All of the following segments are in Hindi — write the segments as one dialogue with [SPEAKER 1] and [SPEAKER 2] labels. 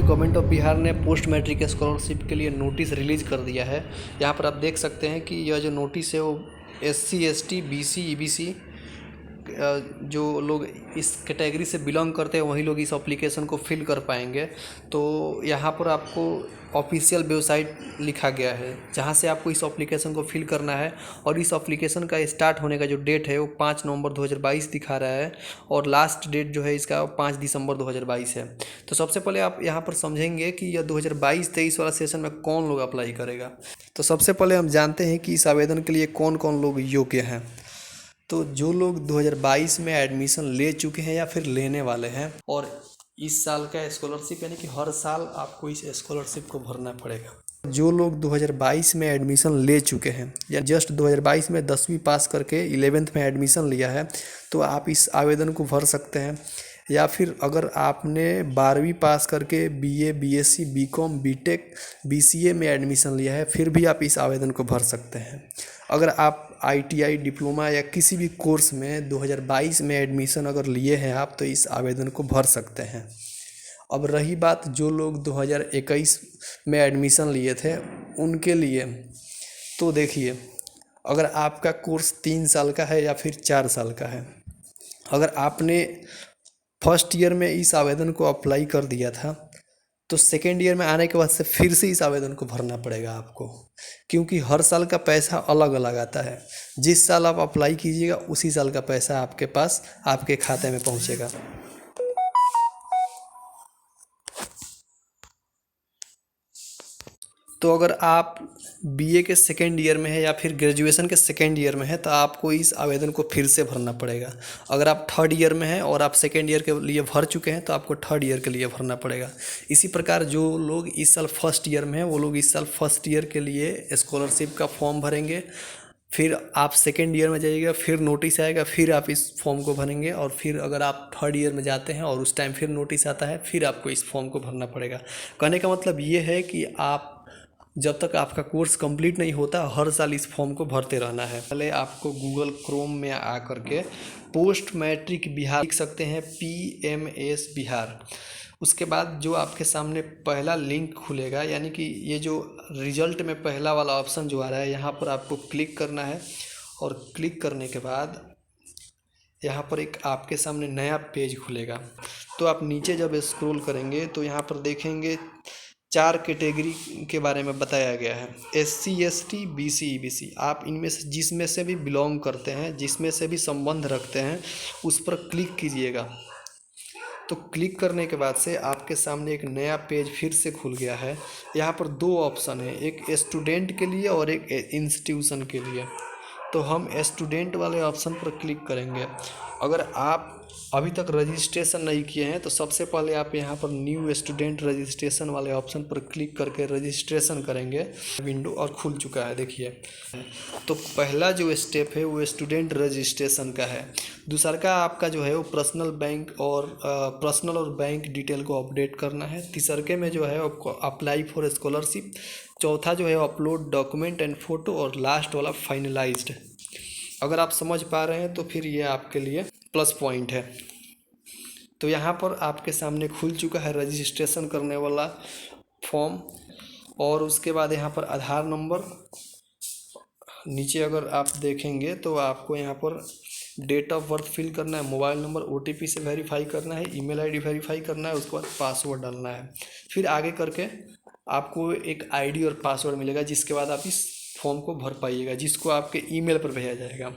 [SPEAKER 1] गवर्नमेंट ऑफ बिहार ने पोस्ट मैट्रिक स्कॉलरशिप के लिए नोटिस रिलीज़ कर दिया है। यहाँ पर आप देख सकते हैं कि यह जो नोटिस है वो SC ST BC EBC जो लोग इस कैटेगरी से बिलोंग करते हैं वही लोग इस एप्लीकेशन को फिल कर पाएंगे। तो यहाँ पर आपको ऑफिशियल वेबसाइट लिखा गया है जहाँ से आपको इस एप्लीकेशन को फिल करना है, और इस एप्लीकेशन का स्टार्ट होने का जो डेट है वो 5 नवंबर 2022 दिखा रहा है, और लास्ट डेट जो है इसका 5 दिसंबर 2022 है। तो सबसे पहले आप यहाँ पर समझेंगे कि यह 2022-23 वाला सेशन में कौन लोग अप्लाई करेगा। तो सबसे पहले हम जानते हैं कि इस आवेदन के लिए कौन कौन लोग योग्य हैं। तो जो लोग 2022 में एडमिशन ले चुके हैं या फिर लेने वाले हैं, और इस साल का स्कॉलरशिप यानी कि हर साल आपको इस स्कॉलरशिप को भरना पड़ेगा। जो लोग 2022 में एडमिशन ले चुके हैं या जस्ट 2022 में 10वीं पास करके 11th में एडमिशन लिया है तो आप इस आवेदन को भर सकते हैं। या फिर अगर आपने 12वीं पास करके BA BSc BCom BTech BCA में एडमिशन लिया है फिर भी आप इस आवेदन को भर सकते हैं। अगर आप ITI डिप्लोमा या किसी भी कोर्स में 2022 में एडमिशन अगर लिए हैं आप तो इस आवेदन को भर सकते हैं। अब रही बात जो लोग 2021 में एडमिशन लिए थे उनके लिए, तो देखिए अगर आपका कोर्स 3 साल का है या फिर 4 साल का है, अगर आपने फर्स्ट ईयर में इस आवेदन को अप्लाई कर दिया था तो सेकेंड ईयर में आने के बाद से फिर से इस आवेदन को भरना पड़ेगा आपको, क्योंकि हर साल का पैसा अलग अलग आता है। जिस साल आप अप्लाई कीजिएगा उसी साल का पैसा आपके पास आपके खाते में पहुंचेगा। तो अगर आप BA के सेकेंड ईयर में है या फिर ग्रेजुएशन के सेकेंड ईयर में है तो आपको इस आवेदन को फिर से भरना पड़ेगा। अगर आप थर्ड ईयर में हैं और आप सेकेंड ईयर के लिए भर चुके हैं तो आपको थर्ड ईयर के लिए भरना पड़ेगा। इसी प्रकार जो लोग इस साल फर्स्ट ईयर में हैं वो लोग इस साल फर्स्ट ईयर के लिए स्कॉलरशिप का फॉर्म भरेंगे। फिर आप सेकेंड ईयर में जाइएगा, फिर नोटिस आएगा, फिर आप इस फॉर्म को भरेंगे, और फिर अगर आप थर्ड ईयर में जाते हैं और उस टाइम फिर नोटिस आता है फिर आपको इस फॉर्म को भरना पड़ेगा। कहने का मतलब ये है कि आप जब तक आपका कोर्स कंप्लीट नहीं होता हर साल इस फॉर्म को भरते रहना है। पहले आपको गूगल क्रोम में आ करके पोस्ट मैट्रिक बिहार लिख सकते हैं, PMS बिहार। उसके बाद जो आपके सामने पहला लिंक खुलेगा यानी कि ये जो रिजल्ट में पहला वाला ऑप्शन जो आ रहा है यहाँ पर आपको क्लिक करना है, और क्लिक करने के बाद यहाँ पर एक आपके सामने नया पेज खुलेगा। तो आप नीचे जब स्क्रॉल करेंगे तो यहाँ पर देखेंगे 4 कैटेगरी के बारे में बताया गया है, SC ST BC EBC। आप इनमें से जिसमें से भी बिलोंग करते हैं, जिसमें से भी संबंध रखते हैं उस पर क्लिक कीजिएगा। तो क्लिक करने के बाद से आपके सामने एक नया पेज फिर से खुल गया है। यहाँ पर 2 ऑप्शन है, एक स्टूडेंट के लिए और एक इंस्टीट्यूशन के लिए। तो हम स्टूडेंट वाले ऑप्शन पर क्लिक करेंगे। अगर आप अभी तक रजिस्ट्रेशन नहीं किए हैं तो सबसे पहले आप यहाँ पर न्यू स्टूडेंट रजिस्ट्रेशन वाले ऑप्शन पर क्लिक करके रजिस्ट्रेशन करेंगे। विंडो और खुल चुका है देखिए। तो पहला जो स्टेप है वो स्टूडेंट रजिस्ट्रेशन का है। दूसरा का आपका जो है वो पर्सनल और बैंक डिटेल को अपडेट करना है। तीसरे में जो है आपको अप्लाई फॉर स्कॉलरशिप। चौथा जो है अपलोड डॉक्यूमेंट एंड फोटो, और लास्ट वाला फाइनलाइज्ड। अगर आप समझ पा रहे हैं तो फिर ये आपके लिए प्लस पॉइंट है। तो यहाँ पर आपके सामने खुल चुका है रजिस्ट्रेशन करने वाला फॉर्म, और उसके बाद यहाँ पर आधार नंबर, नीचे अगर आप देखेंगे तो आपको यहाँ पर डेट ऑफ बर्थ फिल करना है, मोबाइल नंबर OTP से वेरीफाई करना है, ईमेल ID वेरीफाई करना है, उसके बाद पासवर्ड डालना है। फिर आगे करके आपको एक ID और पासवर्ड मिलेगा जिसके बाद आप इस फॉर्म को भर पाइएगा, जिसको आपके ईमेल पर भेजा जाएगा।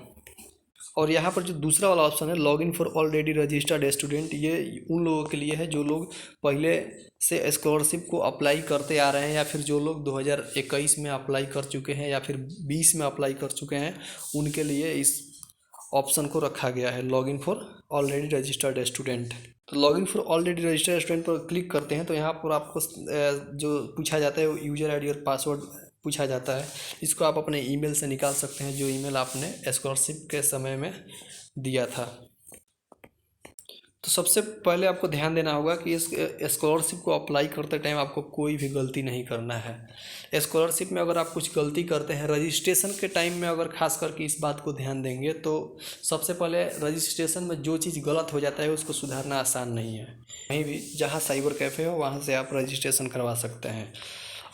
[SPEAKER 1] और यहाँ पर जो दूसरा वाला ऑप्शन है login for already registered student, ये उन लोगों के लिए है जो लोग पहले से स्कॉलरशिप को अप्लाई करते आ रहे हैं, या फिर जो लोग 2021 में अप्लाई कर चुके हैं या फिर 20 में अप्लाई कर चुके हैं, उनके लिए इस ऑप्शन को रखा गया है login for already registered student. तो login for already registered student पर क्लिक करते हैं तो यहाँ पर आपको जो पूछा जाता है वो यूज़र ID और पासवर्ड पूछा जाता है। इसको आप अपने ईमेल से निकाल सकते हैं जो ईमेल आपने स्कॉलरशिप के समय में दिया था। तो सबसे पहले आपको ध्यान देना होगा कि इस स्कॉलरशिप को अप्लाई करते टाइम आपको कोई भी गलती नहीं करना है। स्कॉलरशिप में अगर आप कुछ गलती करते हैं रजिस्ट्रेशन के टाइम में, अगर खास करके इस बात को ध्यान देंगे तो सबसे पहले रजिस्ट्रेशन में जो चीज़ गलत हो जाता है उसको सुधारना आसान नहीं है। कहीं भी जहाँ साइबर कैफ़े हो वहाँ से आप रजिस्ट्रेशन करवा सकते हैं।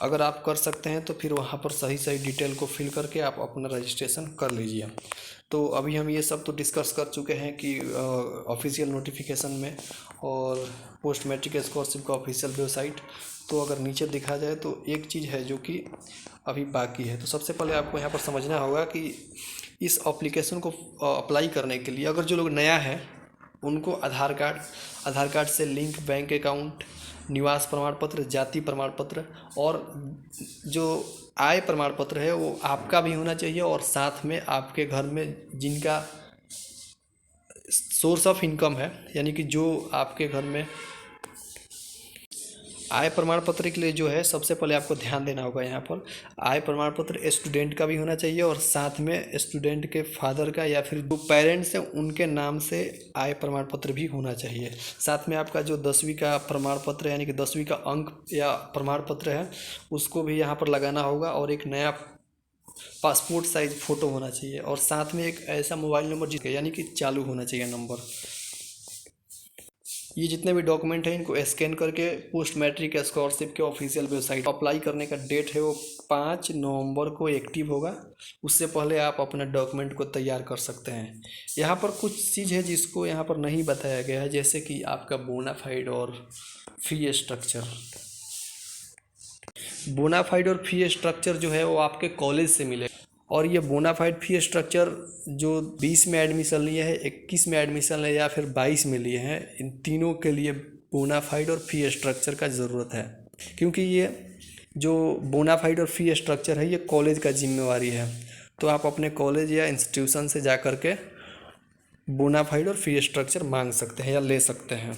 [SPEAKER 1] अगर आप कर सकते हैं तो फिर वहाँ पर सही सही डिटेल को फिल करके आप अपना रजिस्ट्रेशन कर लीजिए। तो अभी हम ये सब तो डिस्कस कर चुके हैं कि ऑफिशियल नोटिफिकेशन में और पोस्ट मैट्रिक स्कॉलरशिप का ऑफिशियल वेबसाइट। तो अगर नीचे दिखा जाए तो एक चीज़ है जो कि अभी बाकी है। तो सबसे पहले आपको यहाँ पर समझना होगा कि इस एप्लीकेशन को अप्लाई करने के लिए अगर जो लोग नया है उनको आधार कार्ड से लिंक बैंक अकाउंट, निवास प्रमाण पत्र, जाति प्रमाण पत्र और जो आय प्रमाण पत्र है वो आपका भी होना चाहिए और साथ में आपके घर में जिनका सोर्स ऑफ इनकम है, यानी कि जो आपके घर में आय प्रमाण पत्र के लिए जो है सबसे पहले आपको ध्यान देना होगा। यहाँ पर आय प्रमाण पत्र स्टूडेंट का भी होना चाहिए और साथ में स्टूडेंट के फादर का या फिर जो पेरेंट्स हैं उनके नाम से आय प्रमाण पत्र भी होना चाहिए। साथ में आपका जो 10वीं का प्रमाण पत्र यानी कि 10वीं का अंक या प्रमाण पत्र है उसको भी यहाँ पर लगाना होगा और एक नया पासपोर्ट साइज फ़ोटो होना चाहिए और साथ में एक ऐसा मोबाइल नंबर जिसका यानी कि चालू होना चाहिए नंबर। ये जितने भी डॉक्यूमेंट हैं इनको स्कैन करके पोस्ट मैट्रिक स्कॉलरशिप के ऑफिशियल वेबसाइट अप्लाई करने का डेट है वो 5 नवंबर को एक्टिव होगा। उससे पहले आप अपना डॉक्यूमेंट को तैयार कर सकते हैं। यहाँ पर कुछ चीज़ है जिसको यहाँ पर नहीं बताया गया है, जैसे कि आपका बोनाफाइड और फी स्ट्रक्चर। बोनाफाइड और फी स्ट्रक्चर जो है वो आपके कॉलेज से मिलेगा और ये बोनाफाइड फी स्ट्रक्चर जो 20 में एडमिशन लिए हैं, 21 में एडमिशन लिए या फिर 22 में लिए हैं, इन तीनों के लिए बोनाफाइड और फी स्ट्रक्चर का ज़रूरत है। क्योंकि ये जो बोनाफाइड और फी स्ट्रक्चर है ये कॉलेज का जिम्मेवारी है। तो आप अपने कॉलेज या इंस्टीट्यूशन से जा कर के बोनाफाइड और फी स्ट्रक्चर मांग सकते हैं या ले सकते हैं।